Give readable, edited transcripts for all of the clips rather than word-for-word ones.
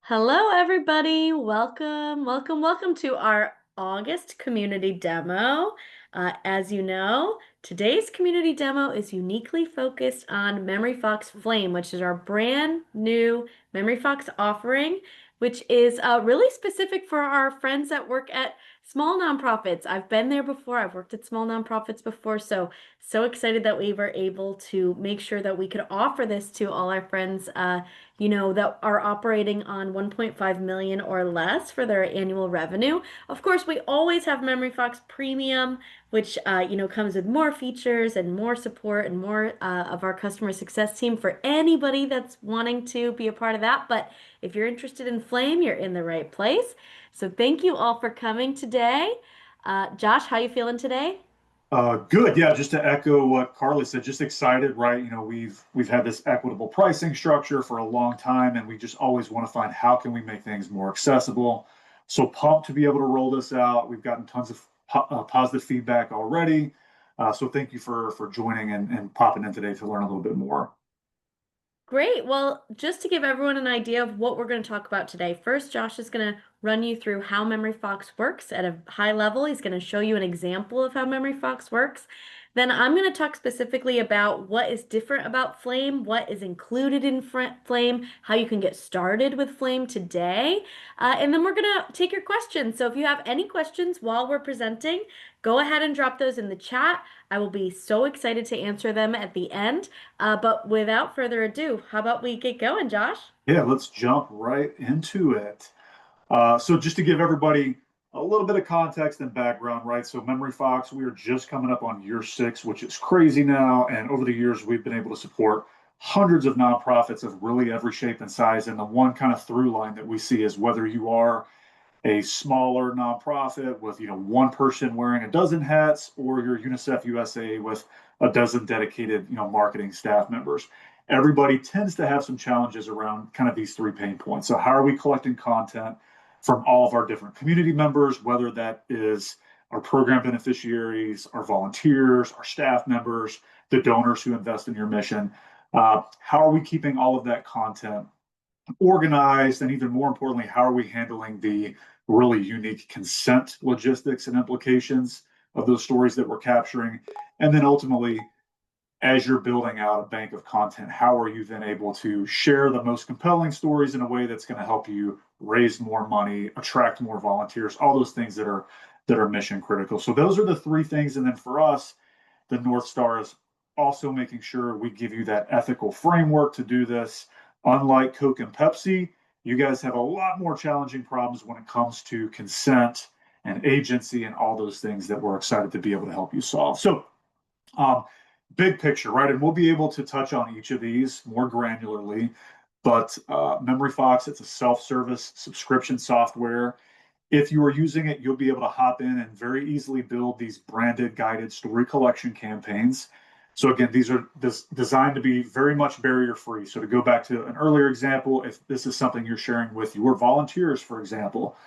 Hello, everybody. Welcome to our August community demo. As you know, today's community demo is uniquely focused on MemoryFox Flame, which is our brand new MemoryFox offering, which is really specific for our friends that work at small nonprofits. I've been there before. I've worked at small nonprofits before, so excited that we were able to make sure that we could offer this to all our friends that are operating on 1.5 million or less for their annual revenue. Of course, we always have MemoryFox Premium, which comes with more features and more support and more of our customer success team for anybody that's wanting to be a part of that. But if you're interested in Flame, you're in the right place. So thank you all for coming today. Josh, how you feeling today? Good. Yeah, just to echo what Carly said, just excited, right? We've had this equitable pricing structure for a long time, and we just always want to find how can we make things more accessible. So pumped to be able to roll this out. We've gotten tons of positive feedback already. So thank you for joining and popping in today to learn a little bit more. Great. Well, just to give everyone an idea of what we're going to talk about today, first, Josh is going to run you through how MemoryFox works at a high level. He's going to show you an example of how MemoryFox works. Then I'm going to talk specifically about what is different about Flame, what is included in Flame, how you can get started with Flame today. And then we're going to take your questions. So if you have any questions while we're presenting, go ahead and drop those in the chat. I will be so excited to answer them at the end. But without further ado, how about we get going, Josh? Yeah, let's jump right into it. So just to give everybody a little bit of context and background, right? So MemoryFox, we are just coming up on year 6, which is crazy now. And over the years, we've been able to support hundreds of nonprofits of really every shape and size. And the one kind of through line that we see is whether you are a smaller nonprofit with one person wearing a dozen hats, or your UNICEF USA with a dozen dedicated marketing staff members. Everybody tends to have some challenges around kind of these three pain points. So how are we collecting content from all of our different community members, whether that is our program beneficiaries, our volunteers, our staff members, the donors who invest in your mission? How are we keeping all of that content organized? And even more importantly, how are we handling the really unique consent logistics and implications of those stories that we're capturing? And then ultimately, as you're building out a bank of content, how are you then able to share the most compelling stories in a way that's going to help you raise more money, attract more volunteers, all those things that are mission critical. So those are the three things. And then for us, the North Star is also making sure we give you that ethical framework to do this. Unlike Coke and Pepsi, you guys have a lot more challenging problems when it comes to consent and agency and all those things that we're excited to be able to help you solve. So, big picture, right? And we'll be able to touch on each of these more granularly. But MemoryFox, it's a self-service subscription software. If you are using it, you'll be able to hop in and very easily build these branded guided story collection campaigns. So again, these are designed to be very much barrier free. So to go back to an earlier example, if this is something you're sharing with your volunteers, for example,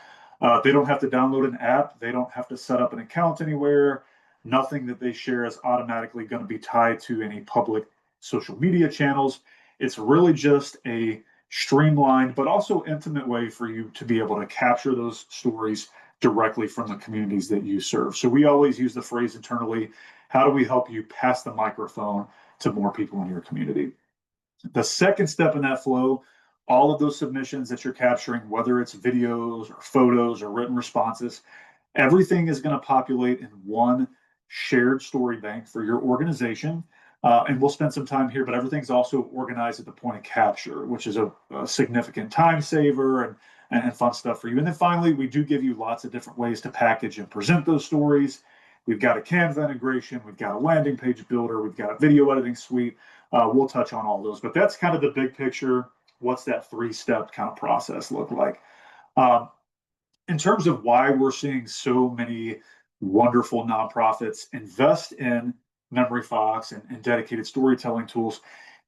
they don't have to download an app. They don't have to set up an account anywhere. Nothing that they share is automatically going to be tied to any public social media channels. It's really just a streamlined but also intimate way for you to be able to capture those stories directly from the communities that you serve. So we always use the phrase internally, how do we help you pass the microphone to more people in your community? The second step in that flow, all of those submissions that you're capturing, whether it's videos or photos or written responses, everything is going to populate in one shared story bank for your organization. And we'll spend some time here, but everything's also organized at the point of capture, which is a significant time saver and fun stuff for you. And then finally, we do give you lots of different ways to package and present those stories. We've got a Canva integration, we've got a landing page builder, we've got a video editing suite. We'll touch on all those, but that's kind of the big picture. What's that three-step kind of process look like? Um, in terms of why we're seeing so many wonderful nonprofits invest in MemoryFox and dedicated storytelling tools,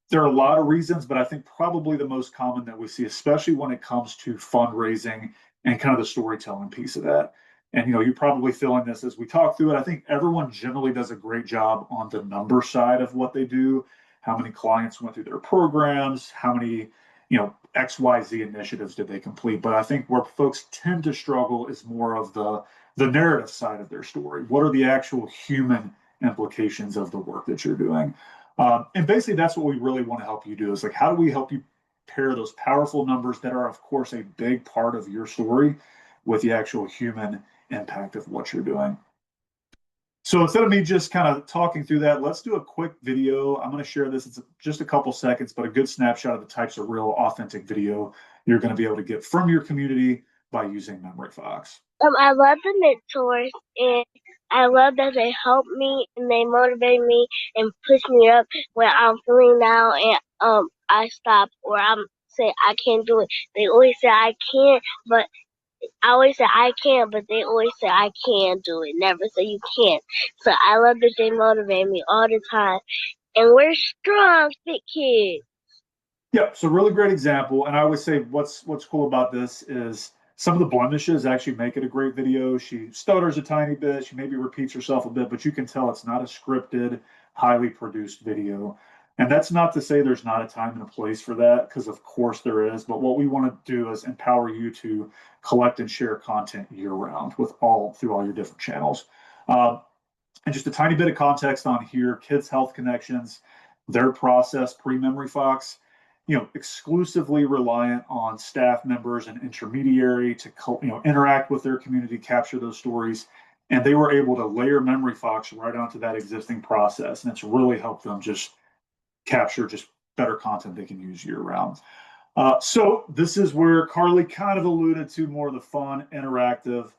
there are a lot of reasons, but I think probably the most common that we see, especially when it comes to fundraising and kind of the storytelling piece of that. And you're probably feeling this as we talk through it. I think everyone generally does a great job on the number side of what they do, how many clients went through their programs, how many XYZ initiatives did they complete. But I think where folks tend to struggle is more of the narrative side of their story. What are the actual human implications of the work that you're doing? And basically, that's what we really want to help you do is like, how do we help you pair those powerful numbers that are, of course, a big part of your story with the actual human impact of what you're doing? So instead of me just kind of talking through that, let's do a quick video. I'm going to share this. It's just a couple seconds, but a good snapshot of the types of real authentic video you're going to be able to get from your community by using MemoryFox. I love the mentors, and I love that they help me and they motivate me and push me up when I'm feeling down and I stop or I'm say I can't do it. They always say I can't, but I always say I can't, but they always say I can do it. Never say you can't. So I love that they motivate me all the time, and we're strong, fit kids. Yeah, so really great example. And I would say what's cool about this is some of the blemishes actually make it a great video. She stutters a tiny bit, she maybe repeats herself a bit, but you can tell it's not a scripted, highly produced video. And that's not to say there's not a time and a place for that, because of course there is. But what we want to do is empower you to collect and share content year round through all your different channels. And just a tiny bit of context on here, Kids Health Connections, their process pre-MemoryFox, exclusively reliant on staff members and intermediary to interact with their community, capture those stories, and they were able to layer MemoryFox right onto that existing process, and it's really helped them just capture just better content they can use year round. So this is where Carly kind of alluded to more of the fun, interactive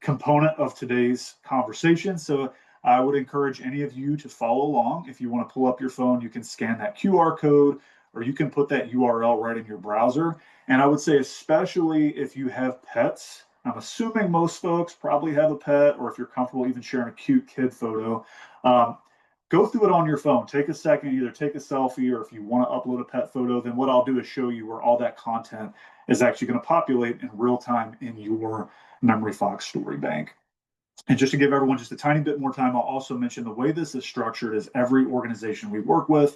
component of today's conversation. So I would encourage any of you to follow along. If you want to pull up your phone, you can scan that QR code or you can put that URL right in your browser. And I would say, especially if you have pets, I'm assuming most folks probably have a pet, or if you're comfortable even sharing a cute kid photo, go through it on your phone. Take a second, either take a selfie, or if you want to upload a pet photo, then what I'll do is show you where all that content is actually going to populate in real time in your MemoryFox story bank. And just to give everyone just a tiny bit more time, I'll also mention the way this is structured is every organization we work with,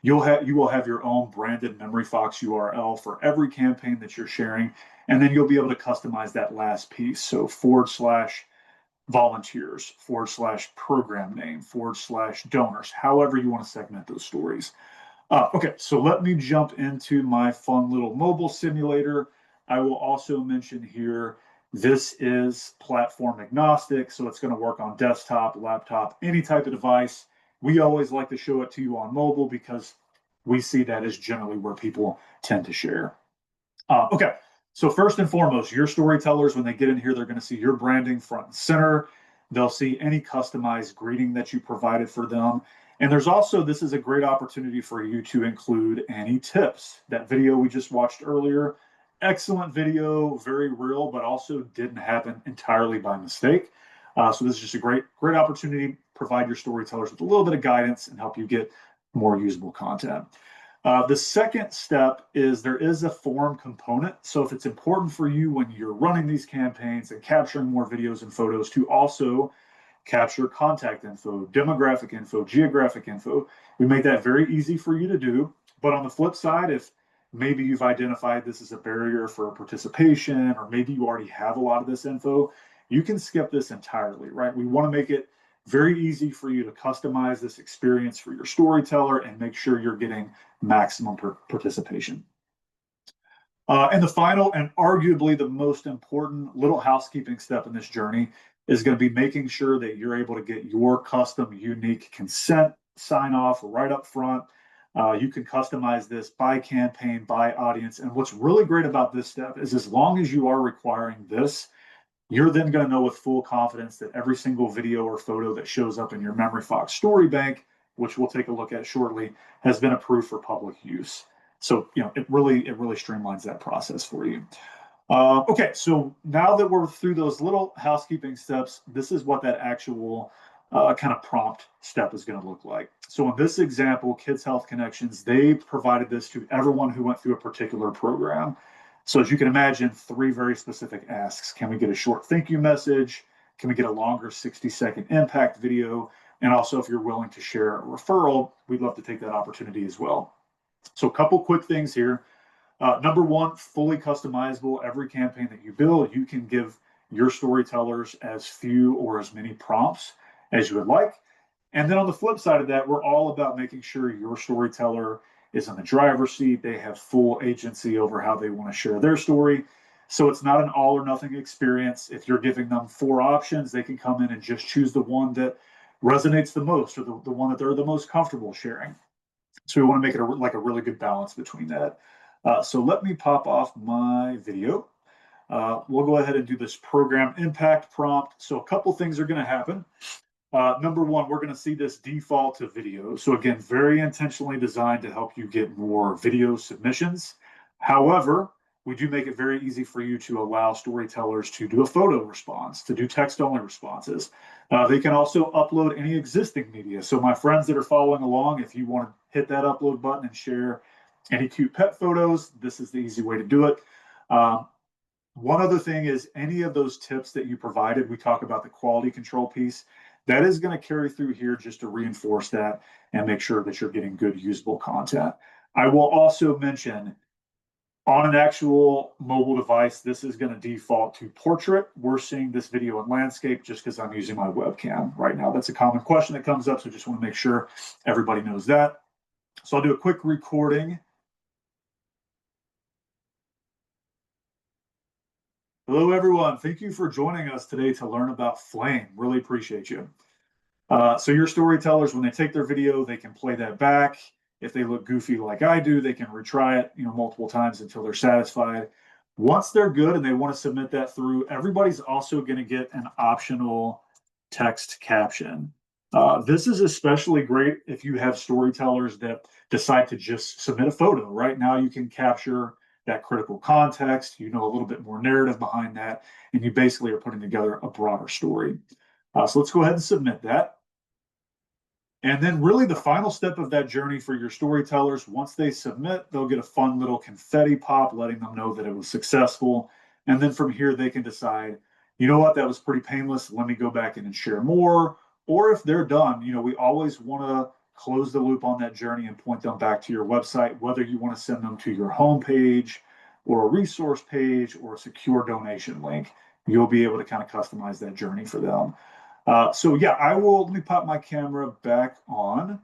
you will have your own branded MemoryFox URL for every campaign that you're sharing, and then you'll be able to customize that last piece. So /volunteers, /program name, /donors, however you want to segment those stories. Okay, so let me jump into my fun little mobile simulator. I will also mention here, this is platform agnostic, so it's going to work on desktop, laptop, any type of device. We always like to show it to you on mobile because we see that as generally where people tend to share. Okay, so first and foremost, your storytellers, when they get in here, they're going to see your branding front and center. They'll see any customized greeting that you provided for them. And there's also, this is a great opportunity for you to include any tips. That video we just watched earlier, excellent video, very real, but also didn't happen entirely by mistake. So this is just a great opportunity to provide your storytellers with a little bit of guidance and help you get more usable content. The second step is there is a form component. So if it's important for you when you're running these campaigns and capturing more videos and photos to also capture contact info, demographic info, geographic info, we make that very easy for you to do. But on the flip side, if maybe you've identified this as a barrier for participation, or maybe you already have a lot of this info, you can skip this entirely, right? We want to make it very easy for you to customize this experience for your storyteller and make sure you're getting maximum participation. And the final and arguably the most important little housekeeping step in this journey is going to be making sure that you're able to get your custom unique consent sign off right up front. You can customize this by campaign, by audience. And what's really great about this step is as long as you are requiring this, you're then going to know with full confidence that every single video or photo that shows up in your MemoryFox story bank, which we'll take a look at shortly, has been approved for public use. So, it really streamlines that process for you. Okay, so now that we're through those little housekeeping steps, this is what that actual kind of prompt step is going to look like. So in this example, Kids Health Connections, they provided this to everyone who went through a particular program. So as you can imagine, 3 very specific asks. Can we get a short thank you message? Can we get a longer 60-second impact video? And also, if you're willing to share a referral, we'd love to take that opportunity as well. So a couple quick things here. Number one, fully customizable. Every campaign that you build, you can give your storytellers as few or as many prompts as you would like. And then on the flip side of that, we're all about making sure your storyteller is in the driver's seat. They have full agency over how they want to share their story. So it's not an all or nothing experience. If you're giving them 4 options, they can come in and just choose the one that resonates the most, or the one that they're the most comfortable sharing. So we want to make it like a really good balance between that. So let me pop off my video. We'll go ahead and do this program impact prompt. So a couple things are going to happen. Number one, we're going to see this default to video. So again, very intentionally designed to help you get more video submissions. However, we do make it very easy for you to allow storytellers to do a photo response, to do text-only responses. They can also upload any existing media. So my friends that are following along, if you want to hit that upload button and share any cute pet photos, this is the easy way to do it. One other thing is any of those tips that you provided, we talk about the quality control piece, that is going to carry through here just to reinforce that and make sure that you're getting good usable content. I will also mention on an actual mobile device, this is going to default to portrait. We're seeing this video in landscape just because I'm using my webcam right now. That's a common question that comes up, so just want to make sure everybody knows that. So I'll do a quick recording. Hello, everyone. Thank you for joining us today to learn about Flame. Really appreciate you. So your storytellers, when they take their video, they can play that back. If they look goofy like I do, they can retry it, multiple times until they're satisfied. Once they're good and they want to submit that through, everybody's also going to get an optional text caption. This is especially great if you have storytellers that decide to just submit a photo. Right now, you can capture that critical context, a little bit more narrative behind that, and you basically are putting together a broader story. So let's go ahead and submit that. And then really the final step of that journey for your storytellers, once they submit, they'll get a fun little confetti pop letting them know that it was successful. And then from here, they can decide, you know what, that was pretty painless. Let me go back in and share more. Or if they're done, we always want to close the loop on that journey and point them back to your website, whether you want to send them to your homepage or a resource page or a secure donation link. You'll be able to kind of customize that journey for them. So yeah, let me pop my camera back on.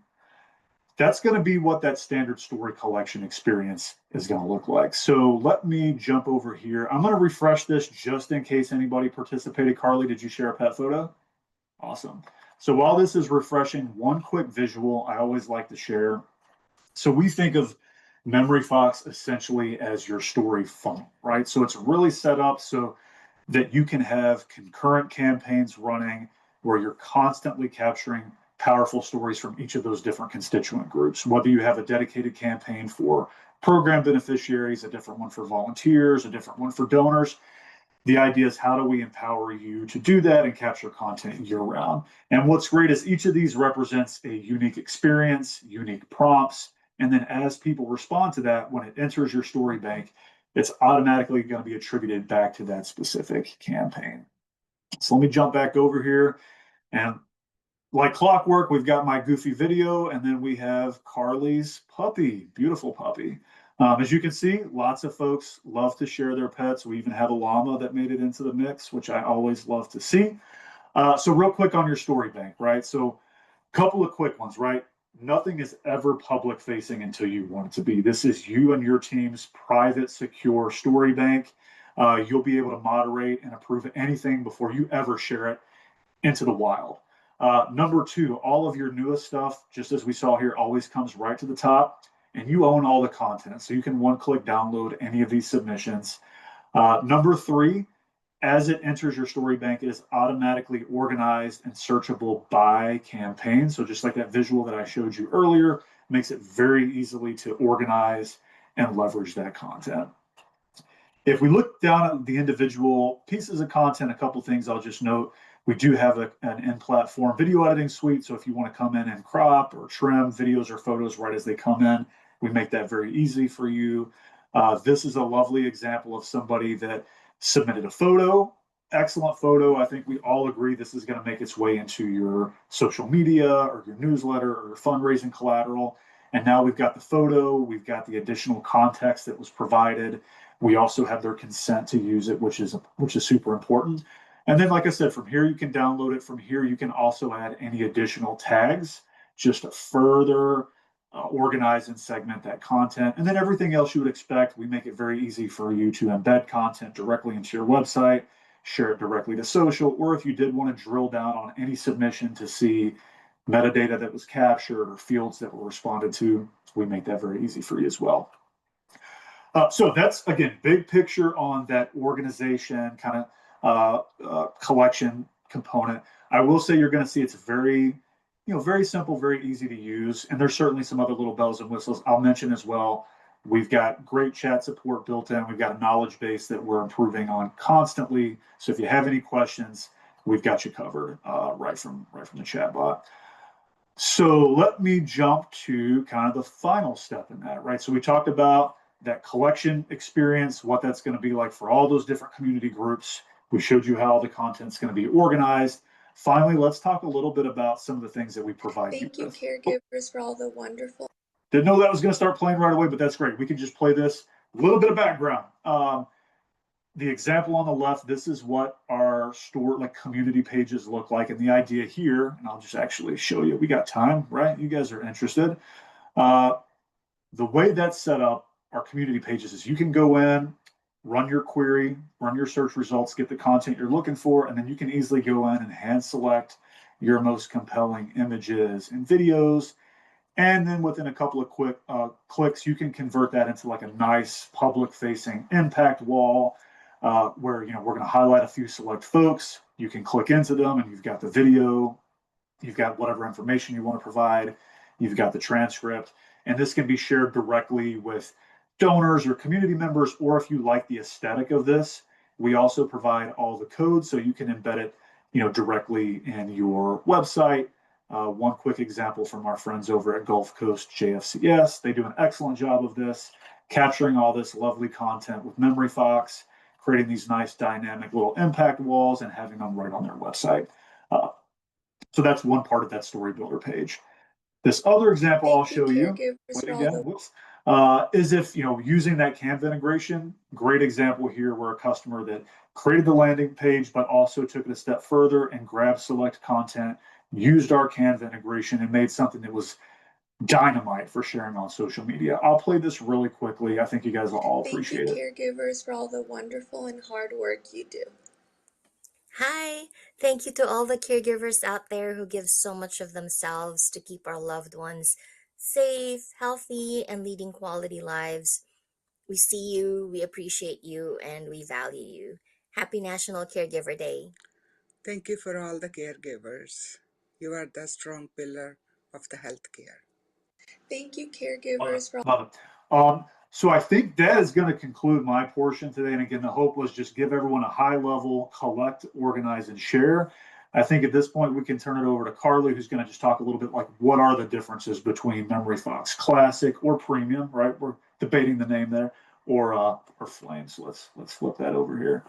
That's going to be what that standard story collection experience is going to look like. So let me jump over here. I'm going to refresh this just in case anybody participated. Carly, did you share a pet photo? Awesome. So while this is refreshing, one quick visual I always like to share. So we think of MemoryFox essentially as your story funnel, right? So it's really set up so that you can have concurrent campaigns running where you're constantly capturing powerful stories from each of those different constituent groups, whether you have a dedicated campaign for program beneficiaries, a different one for volunteers, a different one for donors. The idea is, how do we empower you to do that and capture content year round? And what's great is each of these represents a unique experience, unique prompts. And then as people respond to that, when it enters your story bank, it's automatically going to be attributed back to that specific campaign. So let me jump back over here. And like clockwork, we've got my goofy video, and then we have Carly's puppy, beautiful puppy. As you can see, lots of folks love to share their pets. We even have a llama that made it into the mix, which I always love to see. So real quick on your story bank, right? So a couple of quick ones, right? Nothing is ever public facing until you want it to be. This is you and your team's private, secure story bank. You'll be able to moderate and approve anything before you ever share it into the wild. Number two, all of your newest stuff, just as we saw here, always comes right to the top, and you own all the content. So you can one-click download any of these submissions. Number three, as it enters your story bank, it is automatically organized and searchable by campaign. So just like that visual that I showed you earlier, makes it very easily to organize and leverage that content. If we look down at the individual pieces of content, a couple things I'll just note. We do have an in-platform video editing suite. So if you want to come in and crop or trim videos or photos right as they come in, we make that very easy for you. This is a lovely example of somebody that submitted a photo, excellent photo. I think we all agree this is going to make its way into your social media or your newsletter or your fundraising collateral. And now we've got the photo, we've got the additional context that was provided. We also have their consent to use it, which is super important. And then, like I said, from here you can download it. From here you can also add any additional tags just to further organize and segment that content. And then everything else you would expect, we make it very easy for you to embed content directly into your website, share it directly to social, or if you did want to drill down on any submission to see metadata that was captured or fields that were responded to, we make that very easy for you as well. So that's, again, big picture on that organization kind of collection component. I will say you're going to see it's very, very simple, very easy to use. And there's certainly some other little bells and whistles I'll mention as well. We've got great chat support built in. We've got a knowledge base that we're improving on constantly. So if you have any questions, we've got you covered right from the chat bot. So let me jump to kind of the final step in that, right? So we talked about that collection experience, what that's going to be like for all those different community groups. We showed you how the content's going to be organized. Finally, let's talk a little bit about some of the things that we provide you with. Thank you, caregivers, for all the wonderful. Didn't know that was going to start playing right away, but that's great. We can just play this. A little bit of background. The example on the left, this is what our store, like community pages look like. And the idea here, and I'll just actually show you, we got time, right? You guys are interested. The way that's set up, our community pages, is you can go in, run your query, run your search results, get the content you're looking for, and then you can easily go in and hand select your most compelling images and videos. And then within a couple of quick clicks, you can convert that into like a nice public facing impact wall where, we're going to highlight a few select folks. You can click into them and you've got the video, you've got whatever information you want to provide, you've got the transcript, and this can be shared directly with donors or community members, or if you like the aesthetic of this, we also provide all the code so you can embed it, directly in your website. One quick example from our friends over at Gulf Coast JFCS. They do an excellent job of this, capturing all this lovely content with MemoryFox, creating these nice dynamic little impact walls and having them right on their website. So that's one part of that story builder page. This other example I'll show you is if, using that Canva integration, great example here where a customer that created the landing page, but also took it a step further and grabbed select content, used our Canva integration and made something that was dynamite for sharing on social media. I'll play this really quickly. I think you guys will all appreciate it. Thank you, caregivers, for all the wonderful and hard work you do. Hi, thank you to all the caregivers out there who give so much of themselves to keep our loved ones safe, healthy, and leading quality lives. We see you, we appreciate you, and we value you. Happy National Caregiver Day. Thank you for all the caregivers. You are the strong pillar of the healthcare. Thank you, caregivers, for Love it. So I think that is going to conclude my portion today. And again, the hope was just give everyone a high level, collect, organize, and share. I think at this point, we can turn it over to Carly, who's going to just talk a little bit like what are the differences between MemoryFox Classic or Premium, right? We're debating the name there, or Flame. So let's flip that over here.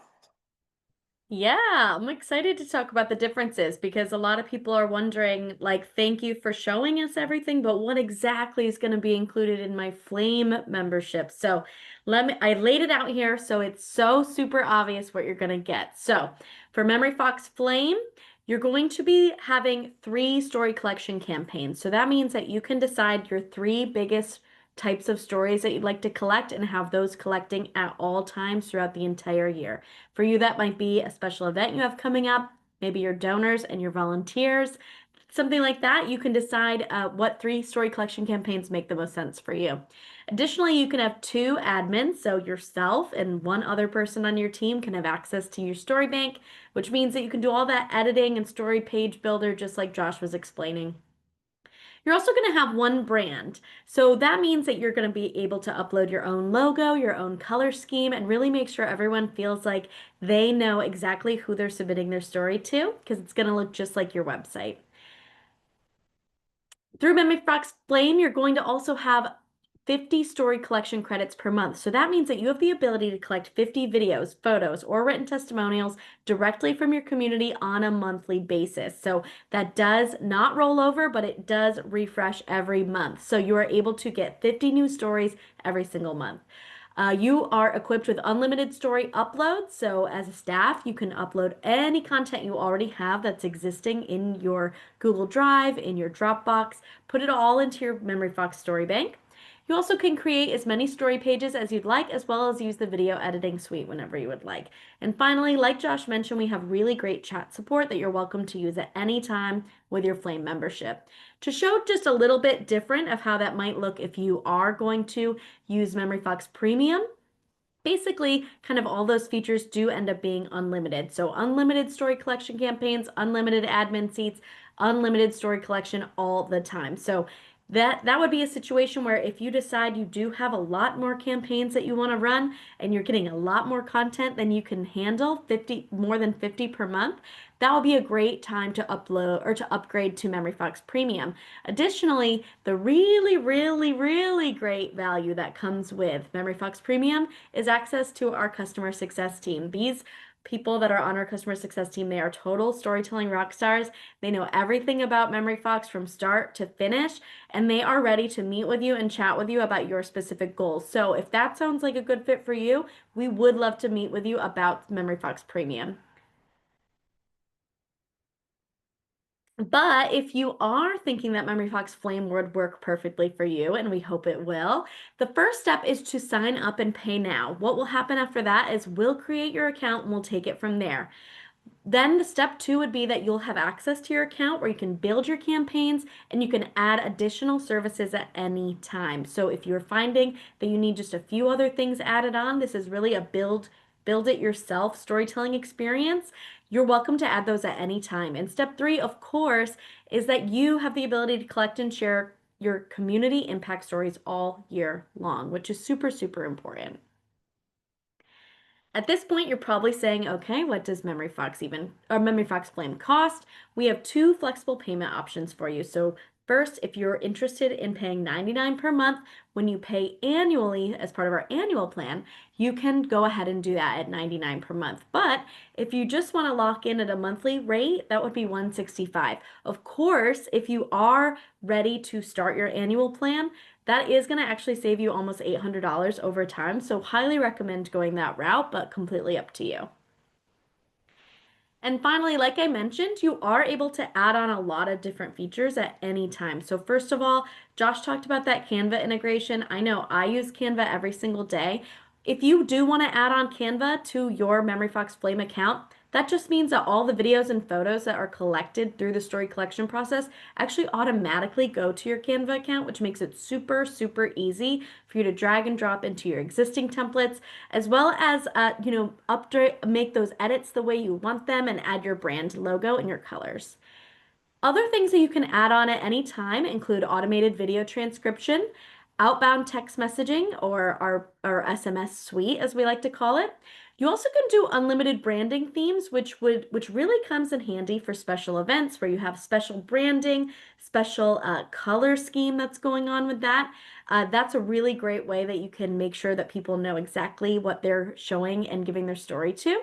Yeah, I'm excited to talk about the differences because a lot of people are wondering, like, thank you for showing us everything, but what exactly is going to be included in my Flame membership? So I laid it out here so it's so super obvious what you're going to get. So for MemoryFox Flame, you're going to be having 3 story collection campaigns. So that means that you can decide your 3 biggest types of stories that you'd like to collect and have those collecting at all times throughout the entire year. For you, that might be a special event you have coming up, maybe your donors and your volunteers, something like that. You can decide what 3 story collection campaigns make the most sense for you. Additionally, you can have 2 admins, so yourself and one other person on your team can have access to your story bank, which means that you can do all that editing and story page builder just like Josh was explaining. You're also going to have 1 brand. So that means that you're going to be able to upload your own logo, your own color scheme, and really make sure everyone feels like they know exactly who they're submitting their story to, because it's going to look just like your website. Through MemoryFox Flame, you're going to also have 50 story collection credits per month. So that means that you have the ability to collect 50 videos, photos, or written testimonials directly from your community on a monthly basis. So that does not roll over, but it does refresh every month. So you are able to get 50 new stories every single month. You are equipped with unlimited story uploads. So as a staff, you can upload any content you already have that's existing in your Google Drive, in your Dropbox, put it all into your MemoryFox story bank. You also can create as many story pages as you'd like, as well as use the video editing suite whenever you would like. And finally, like Josh mentioned, we have really great chat support that you're welcome to use at any time with your Flame membership. To show just a little bit different of how that might look if you are going to use MemoryFox Premium, basically, kind of all those features do end up being unlimited. So unlimited story collection campaigns, unlimited admin seats, unlimited story collection all the time. So that would be a situation where if you decide you do have a lot more campaigns that you want to run and you're getting a lot more content than you can handle, more than 50 per month, that would be a great time to upload or to upgrade to MemoryFox Premium. Additionally, the really, really, really great value that comes with MemoryFox Premium is access to our customer success team. These people that are on our customer success team, they are total storytelling rock stars. They know everything about MemoryFox from start to finish, and they are ready to meet with you and chat with you about your specific goals. So if that sounds like a good fit for you, we would love to meet with you about MemoryFox Premium. But if you are thinking that MemoryFox Flame would work perfectly for you, and we hope it will, the first step is to sign up and pay now. What will happen after that is we'll create your account and we'll take it from there. Then the step 2 would be that you'll have access to your account where you can build your campaigns and you can add additional services at any time. So if you're finding that you need just a few other things added on, this is really a build it yourself storytelling experience. You're welcome to add those at any time. And step 3, of course, is that you have the ability to collect and share your community impact stories all year long, which is super, super important. At this point, you're probably saying, okay, what does MemoryFox Flame cost? We have 2 flexible payment options for you. So first, if you're interested in paying $99 per month, when you pay annually as part of our annual plan, you can go ahead and do that at $99 per month. But if you just want to lock in at a monthly rate, that would be $165. Of course, if you are ready to start your annual plan, that is going to actually save you almost $800 over time. So highly recommend going that route, but completely up to you. And finally, like I mentioned, you are able to add on a lot of different features at any time. So first of all, Josh talked about that Canva integration. I know I use Canva every single day. If you do want to add on Canva to your MemoryFox Flame account, that just means that all the videos and photos that are collected through the story collection process actually automatically go to your Canva account, which makes it super, super easy for you to drag and drop into your existing templates, as well as, make those edits the way you want them and add your brand logo and your colors. Other things that you can add on at any time include automated video transcription, outbound text messaging, or our SMS suite, as we like to call it. You also can do unlimited branding themes, which really comes in handy for special events where you have special branding, special color scheme that's going on with that. That's a really great way that you can make sure that people know exactly what they're showing and giving their story to.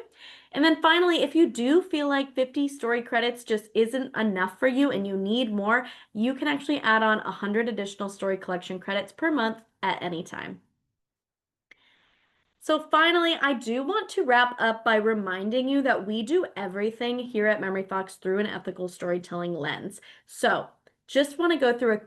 And then finally, if you do feel like 50 story credits just isn't enough for you and you need more, you can actually add on 100 additional story collection credits per month at any time. So finally, I do want to wrap up by reminding you that we do everything here at MemoryFox through an ethical storytelling lens. So just want to go through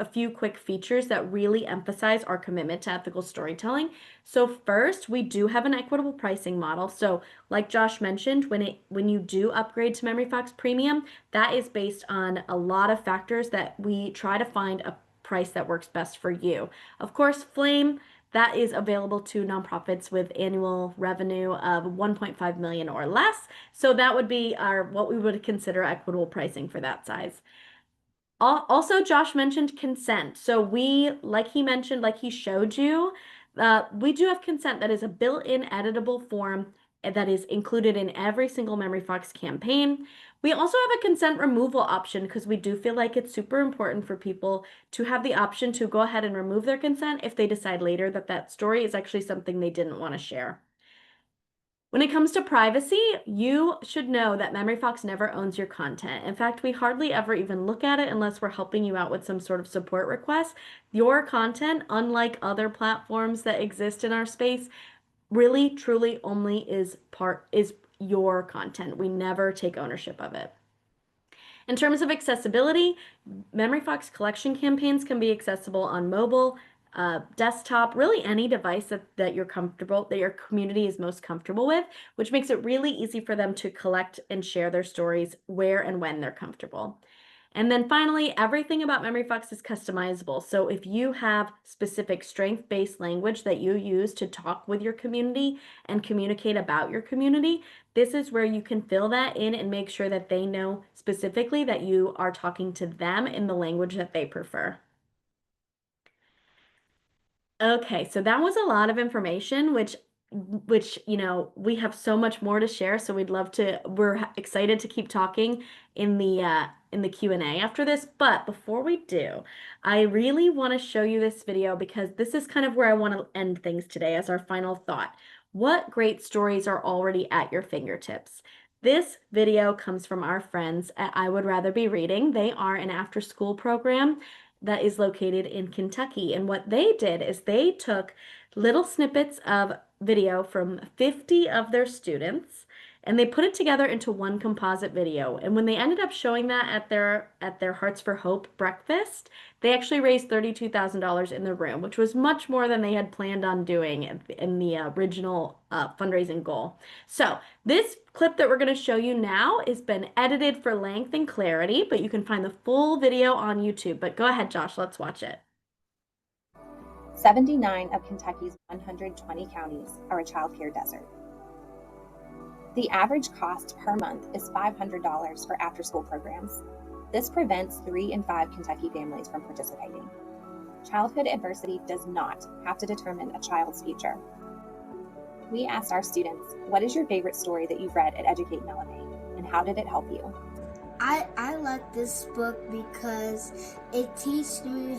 a few quick features that really emphasize our commitment to ethical storytelling. So first, we do have an equitable pricing model. So like Josh mentioned, when you do upgrade to MemoryFox Premium, that is based on a lot of factors that we try to find a price that works best for you. Of course, Flame, that is available to nonprofits with annual revenue of 1.5 million or less. So that would be what we would consider equitable pricing for that size. Also, Josh mentioned consent. So like he showed you, we do have consent that is a built-in editable form that is included in every single MemoryFox campaign. We also have a consent removal option because we do feel like it's super important for people to have the option to go ahead and remove their consent if they decide later that that story is actually something they didn't want to share. When it comes to privacy, you should know that MemoryFox never owns your content. In fact, we hardly ever even look at it unless we're helping you out with some sort of support request. Your content, unlike other platforms that exist in our space, really truly only is your content. We never take ownership of it. In terms of accessibility, MemoryFox collection campaigns can be accessible on mobile, desktop, really any device that you're comfortable, that your community is most comfortable with, which makes it really easy for them to collect and share their stories where and when they're comfortable. And then finally, everything about MemoryFox is customizable. So if you have specific strength-based language that you use to talk with your community and communicate about your community, this is where you can fill that in and make sure that they know specifically that you are talking to them in the language that they prefer. Okay, so that was a lot of information, which we have so much more to share, so we're excited to keep talking in the Q&A after this. But before we do, I really want to show you this video because this is kind of where I want to end things today as our final thought. What great stories are already at your fingertips? This video comes from our friends at I Would Rather Be Reading. They are an after-school program that is located in Kentucky. And what they did is they took little snippets of video from 50 of their students and they put it together into one composite video. And when they ended up showing that at their Hearts for Hope breakfast, they actually raised $32,000 in the room, which was much more than they had planned on doing in the original fundraising goal. So this clip that we're going to show you now has been edited for length and clarity, but you can find the full video on YouTube. But go ahead, Josh, let's watch it. 79 of Kentucky's 120 counties are a child care desert. The average cost per month is $500 for after-school programs. This prevents 3 in 5 Kentucky families from participating. Childhood adversity does not have to determine a child's future. We asked our students, what is your favorite story that you've read at Educate and Elevate, and how did it help you? I like this book because it teaches me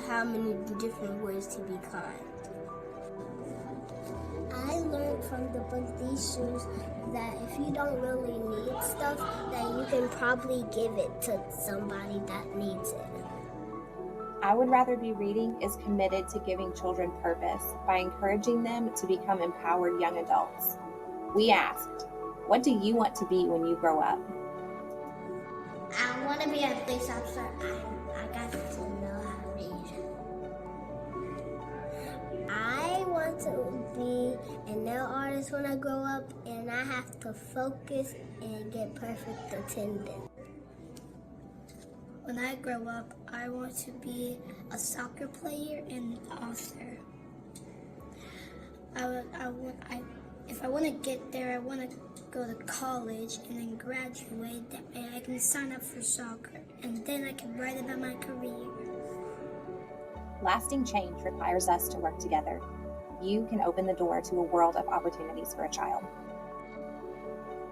how many different ways to be kind. I learned from the book these shoes that if you don't really need stuff, that you can probably give it to somebody that needs it. I Would Rather Be Reading is committed to giving children purpose by encouraging them to become empowered young adults. We asked, what do you want to be when you grow up? I want to be a police officer. I got to know how to read. I want to be a nail artist when I grow up, and I have to focus and get perfect attendance. When I grow up, I want to be a soccer player and an author. If I want to get there, I want to go to college and then graduate. That way I can sign up for soccer, and then I can write about my career. Lasting change requires us to work together. You can open the door to a world of opportunities for a child.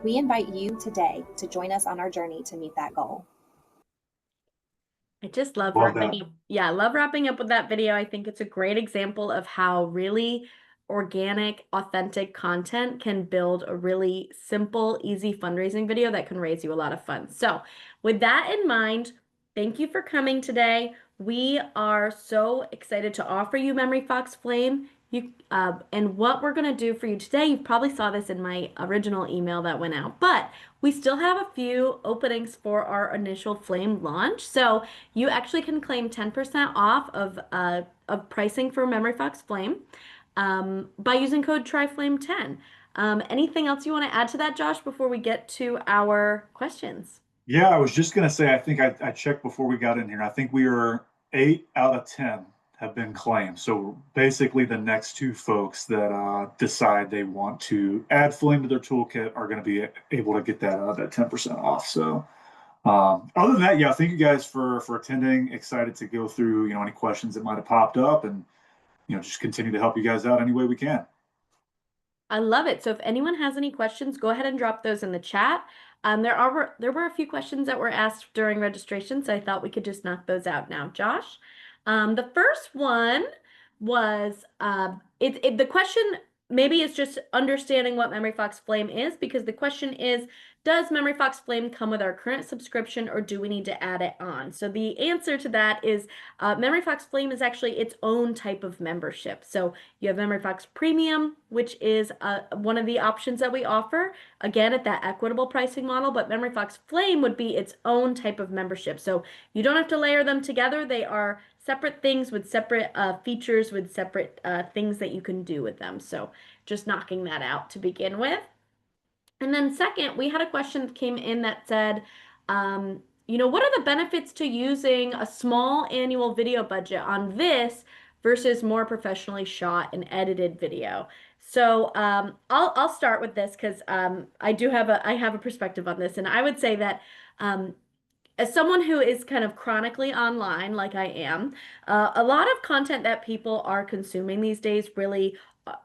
We invite you today to join us on our journey to meet that goal. I just love Love wrapping that. up. Yeah, I love wrapping up with that video. I think it's a great example of how really organic, authentic content can build a really simple, easy fundraising video that can raise you a lot of funds. So with that in mind, thank you for coming today. We are so excited to offer you MemoryFox Flame. And what we're going to do for you today, you probably saw this in my original email that went out, but we still have a few openings for our initial Flame launch. So you actually can claim 10% off of pricing for MemoryFox Flame by using code TRYFLAME10. Anything else you want to add to that, Josh, before we get to our questions? Yeah, I was just going to say, I think I checked before we got in here. I think we are 8 out of 10 have been claimed. So basically the next 2 folks that decide they want to add Flame to their toolkit are going to be able to get that 10% off. So other than that, yeah, thank you guys for attending. Excited to go through, any questions that might have popped up and, just continue to help you guys out any way we can. I love it. So if anyone has any questions, go ahead and drop those in the chat. There were a few questions that were asked during registration, so I thought we could just knock those out now. Josh, the first one was the question maybe is just understanding what MemoryFox Flame is, because the question is, does MemoryFox Flame come with our current subscription, or do we need to add it on? So the answer to that is MemoryFox Flame is actually its own type of membership. So you have MemoryFox Premium, which is one of the options that we offer, again, at that equitable pricing model, but MemoryFox Flame would be its own type of membership. So you don't have to layer them together. They are separate things with separate features, with separate things that you can do with them. So just knocking that out to begin with. And then second, we had a question that came in that said, what are the benefits to using a small annual video budget on this versus more professionally shot and edited video? So I'll start with this because I have a perspective on this, and I would say that as someone who is kind of chronically online, like I am, a lot of content that people are consuming these days really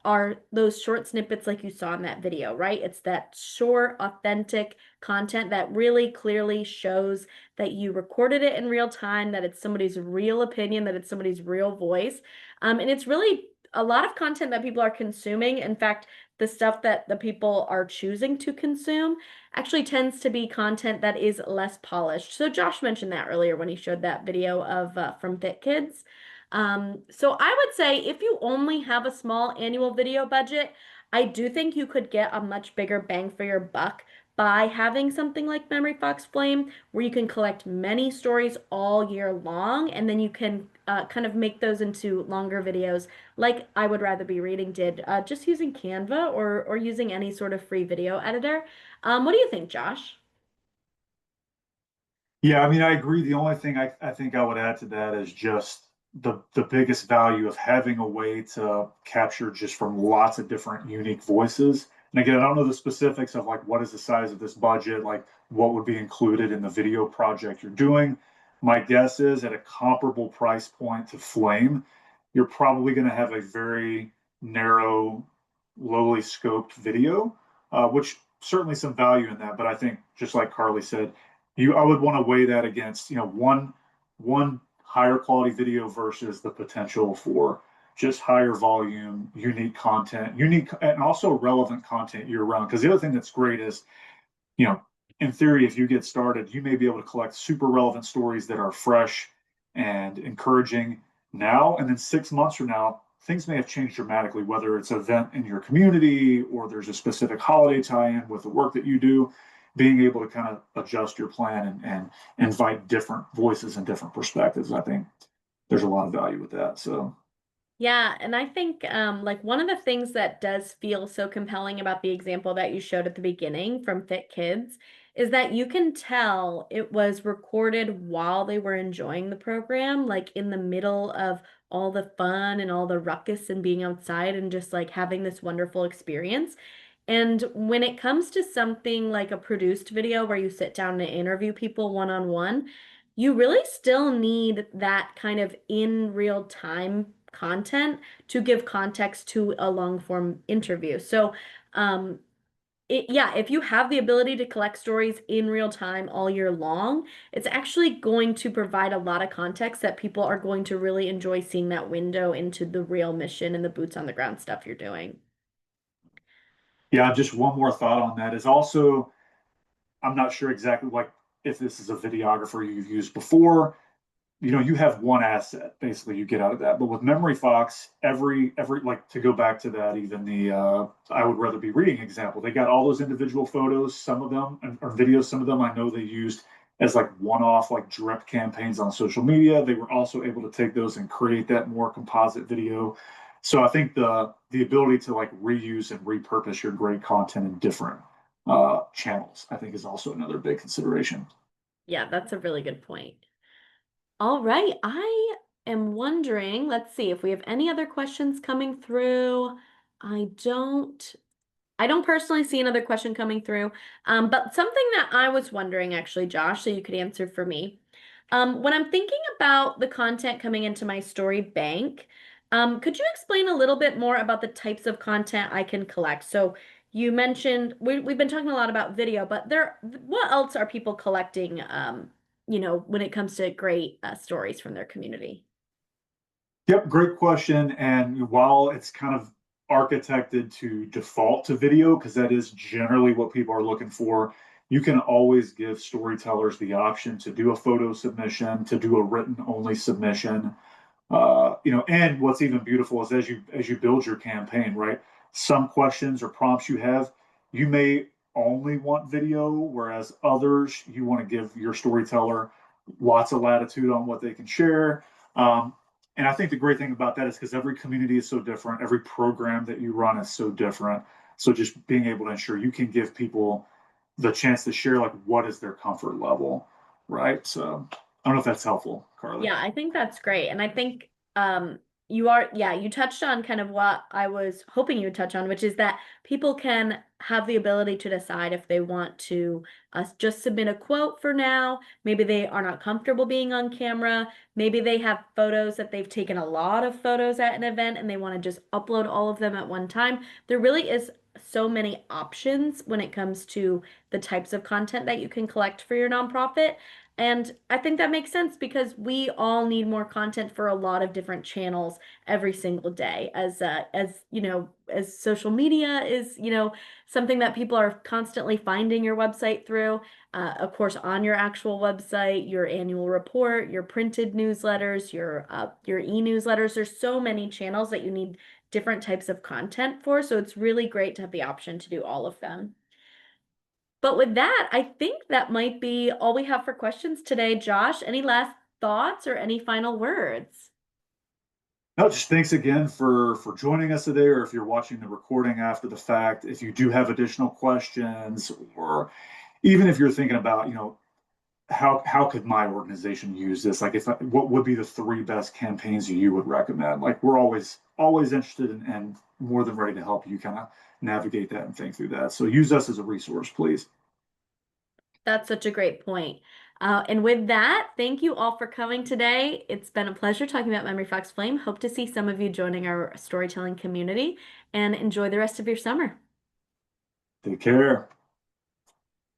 are those short snippets like you saw in that video, right? It's that short, authentic content that really clearly shows that you recorded it in real time, that it's somebody's real opinion, that it's somebody's real voice. And it's really a lot of content that people are consuming. In fact, the stuff that the people are choosing to consume actually tends to be content that is less polished. So Josh mentioned that earlier when he showed that video of from Fit Kids. So I would say if you only have a small annual video budget, I do think you could get a much bigger bang for your buck by having something like MemoryFox Flame, where you can collect many stories all year long, and then you can kind of make those into longer videos, like I Would Rather Be Reading did, just using Canva or using any sort of free video editor. What do you think, Josh? Yeah, I mean, I agree. The only thing I think I would add to that is just the biggest value of having a way to capture just from lots of different unique voices. And again, I don't know the specifics of like what is the size of this budget, like what would be included in the video project you're doing. My guess is at a comparable price point to Flame, you're probably going to have a very narrow, lowly scoped video, which certainly some value in that. But I think just like Carly said, I would want to weigh that against, one higher quality video versus the potential for just higher volume, unique and also relevant content year round. Because the other thing that's great is, you know, in theory, if you get started, you may be able to collect super relevant stories that are fresh and encouraging now. And then 6 months from now, things may have changed dramatically, whether it's an event in your community or there's a specific holiday tie-in with the work that you do. Being able to kind of adjust your plan and invite different voices and different perspectives, I think there's a lot of value with that. So Yeah, and I think like one of the things that does feel so compelling about the example that you showed at the beginning from Fit Kids is that you can tell it was recorded while they were enjoying the program, like in the middle of all the fun and all the ruckus and being outside and just like having this wonderful experience. And when it comes to something like a produced video where you sit down and interview people one-on-one, you really still need that kind of in real time content to give context to a long form interview. So, yeah, if you have the ability to collect stories in real time all year long, it's actually going to provide a lot of context that people are going to really enjoy seeing that window into the real mission and the boots on the ground stuff you're doing. yeah, just one more thought on that is also, I'm not sure exactly like if this is a videographer you've used before. You have one asset basically you get out of that. But with MemoryFox, every like to go back to that, even the I Would Rather Be Reading example, they got all those individual photos, some of them or videos, some of them I know they used as like one-off like drip campaigns on social media. They were also able to take those and create that more composite video. So I think the ability to like reuse and repurpose your great content in different channels, I think is also another big consideration. Yeah, that's a really good point. All right, I am wondering, let's see if we have any other questions coming through. I don't I don't personally see another question coming through, but something that I was wondering actually, Josh, so you could answer for me. When I'm thinking about the content coming into my story bank, Could you explain a little bit more about the types of content I can collect? So you mentioned we've been talking a lot about video, but what else are people collecting, when it comes to great stories from their community? Yep, great question. And while it's kind of architected to default to video, because that is generally what people are looking for, you can always give storytellers the option to do a photo submission, to do a written only submission. And what's even beautiful is as you build your campaign, right? Some questions or prompts you have, you may only want video, whereas others you want to give your storyteller lots of latitude on what they can share. Um, and I think the great thing about that is because every community is so different, every program that you run is so different. So just being able to ensure you can give people the chance to share like what is their comfort level, right? So I don't know if that's helpful, Carly. Yeah, I think that's great. And I think you touched on kind of what I was hoping you would touch on, which is that people can have the ability to decide if they want to just submit a quote for now. Maybe they are not comfortable being on camera. Maybe they have photos that they've taken a lot of photos at an event and they want to just upload all of them at one time. There really is so many options when it comes to the types of content that you can collect for your nonprofit. And I think that makes sense because we all need more content for a lot of different channels every single day. As social media is, something that people are constantly finding your website through. Of course, on your actual website, your annual report, your printed newsletters, your e-newsletters. There's so many channels that you need different types of content for. So it's really great to have the option to do all of them. But with that, I think that might be all we have for questions today. Josh, any last thoughts or any final words? No, just thanks again for joining us today, or if you're watching the recording after the fact, if you do have additional questions, or even if you're thinking about, how could my organization use this? Like, what would be the three best campaigns you would recommend? Like, we're always interested in, and more than ready to help you kind of navigate that and think through that. So use us as a resource, please. That's such a great point. And with that, thank you all for coming today. It's been a pleasure talking about MemoryFox Flame. Hope to see some of you joining our storytelling community and enjoy the rest of your summer. Take care.